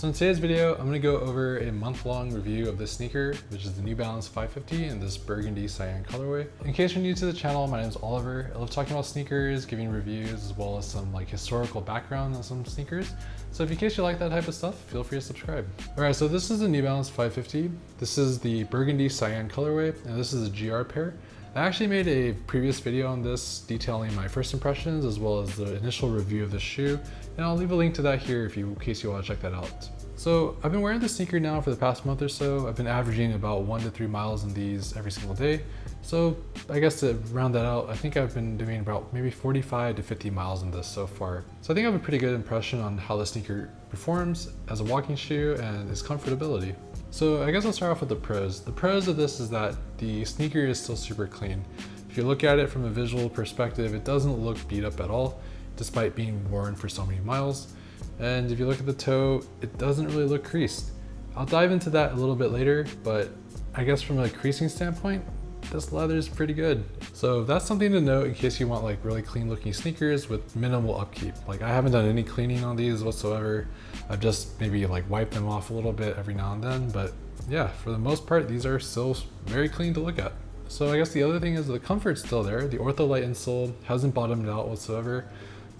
So in today's video, I'm going to go over a month-long review of this sneaker, which is the New Balance 550 in this Burgundy Cyan colorway. In case you're new to the channel, my name is Oliver. I love talking about sneakers, giving reviews, as well as some historical background on some sneakers. So if in case you like that type of stuff, feel free to subscribe. All right, so this is the New Balance 550. This is the Burgundy Cyan colorway, and this is a GR pair. I actually made a previous video on this detailing my first impressions as well as the initial review of the shoe, and I'll leave a link to that here in case you want to check that out. So I've been wearing this sneaker now for the past month or so. I've been averaging about 1 to 3 miles in these every single day. So I guess to round that out, I think I've been doing about maybe 45 to 50 miles in this so far. So I think I have a pretty good impression on how the sneaker performs as a walking shoe and its comfortability. So I guess I'll start off with the pros. The pros of this is that the sneaker is still super clean. If you look at it from a visual perspective, it doesn't look beat up at all, despite being worn for so many miles. And if you look at the toe, it doesn't really look creased. I'll dive into that a little bit later, but I guess from a creasing standpoint, this leather is pretty good. So that's something to note in case you want really clean looking sneakers with minimal upkeep. I haven't done any cleaning on these whatsoever. I've just maybe wiped them off a little bit every now and then, but yeah, for the most part, these are still very clean to look at. So I guess the other thing is the comfort's still there. The Ortholite insole hasn't bottomed out whatsoever.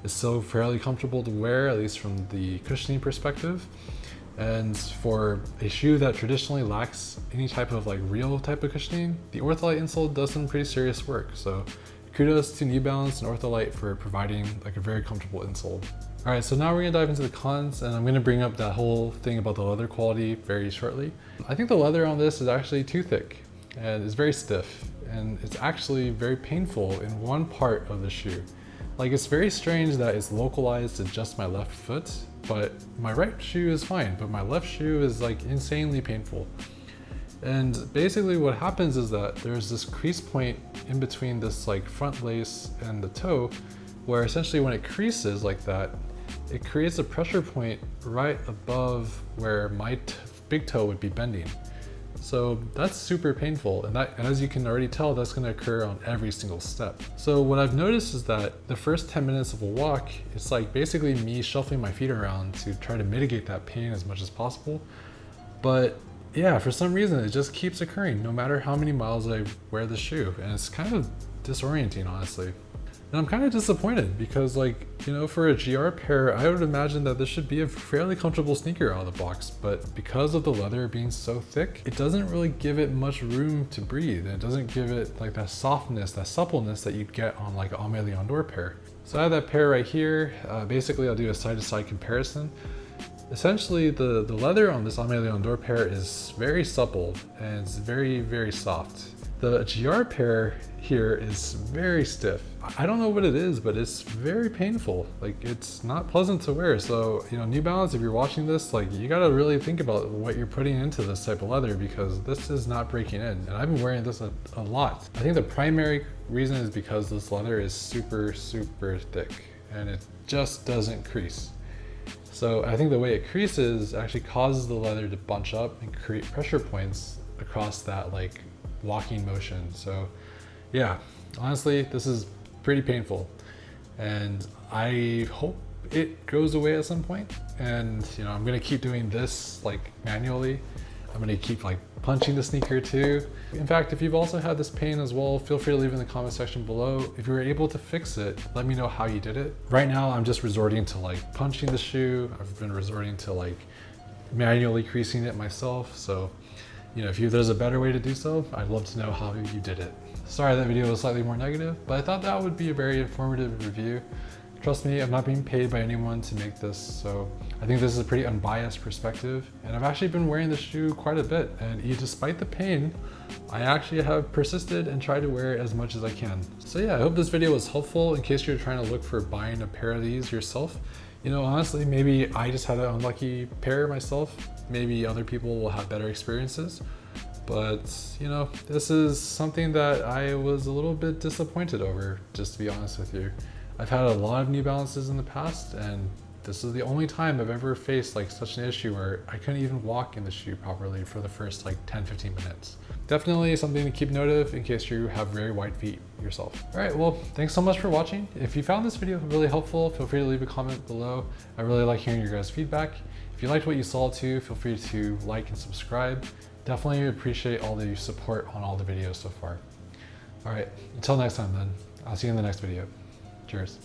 It's still fairly comfortable to wear, at least from the cushioning perspective. And for a shoe that traditionally lacks any type of real type of cushioning, the Ortholite insole does some pretty serious work. So kudos to New Balance and Ortholite for providing a very comfortable insole. All right, so now we're gonna dive into the cons, and I'm gonna bring up that whole thing about the leather quality very shortly. I think the leather on this is actually too thick and it's very stiff, and it's actually very painful in one part of the shoe. It's very strange that it's localized to just my left foot, but my right shoe is fine, but my left shoe is insanely painful. And basically what happens is that there's this crease point in between this front lace and the toe, where essentially when it creases like that, it creates a pressure point right above where my big toe would be bending. So that's super painful, and that, as you can already tell, that's going to occur on every single step. So what I've noticed is that the first 10 minutes of a walk, it's basically me shuffling my feet around to try to mitigate that pain as much as possible. But yeah, for some reason it just keeps occurring no matter how many miles I wear the shoe, and it's kind of disorienting, honestly. And I'm kind of disappointed because for a GR pair, I would imagine that this should be a fairly comfortable sneaker out of the box, but because of the leather being so thick, it doesn't really give it much room to breathe, and it doesn't give it that softness, that suppleness that you'd get on an Aime Leon Dore pair. So I have that pair right here. Basically, I'll do a side-to-side comparison. Essentially, the leather on this Aime Leon Dore pair is very supple and it's very, very soft. The GR pair here is very stiff. I don't know what it is, but it's very painful. It's not pleasant to wear. So, New Balance, if you're watching this, you gotta really think about what you're putting into this type of leather, because this is not breaking in. And I've been wearing this a lot. I think the primary reason is because this leather is super, super thick and it just doesn't crease. So I think the way it creases actually causes the leather to bunch up and create pressure points across that walking motion. So yeah, honestly, this is pretty painful, and I hope it goes away at some point. And I'm gonna keep doing this manually. I'm gonna keep punching the sneaker too. In fact, if you've also had this pain as well, feel free to leave in the comment section below. If you were able to fix it, let me know how you did it. Right now, I'm just resorting to punching the shoe. I've been resorting to manually creasing it myself. So if there's a better way to do so, I'd love to know how you did it. Sorry that video was slightly more negative, but I thought that would be a very informative review. Trust me, I'm not being paid by anyone to make this, so I think this is a pretty unbiased perspective. And I've actually been wearing the shoe quite a bit, and despite the pain, I actually have persisted and tried to wear it as much as I can. So yeah, I hope this video was helpful in case you're trying to look for buying a pair of these yourself. Honestly, maybe I just had an unlucky pair myself. Maybe other people will have better experiences. But, this is something that I was a little bit disappointed over, just to be honest with you. I've had a lot of New Balances in the past, and this is the only time I've ever faced such an issue where I couldn't even walk in the shoe properly for the first 10-15 minutes. Definitely something to keep note of in case you have very wide feet yourself. All right, well, thanks so much for watching. If you found this video really helpful, feel free to leave a comment below. I really like hearing your guys' feedback. If you liked what you saw too, feel free to like and subscribe. Definitely appreciate all the support on all the videos so far. All right, until next time then, I'll see you in the next video. Cheers.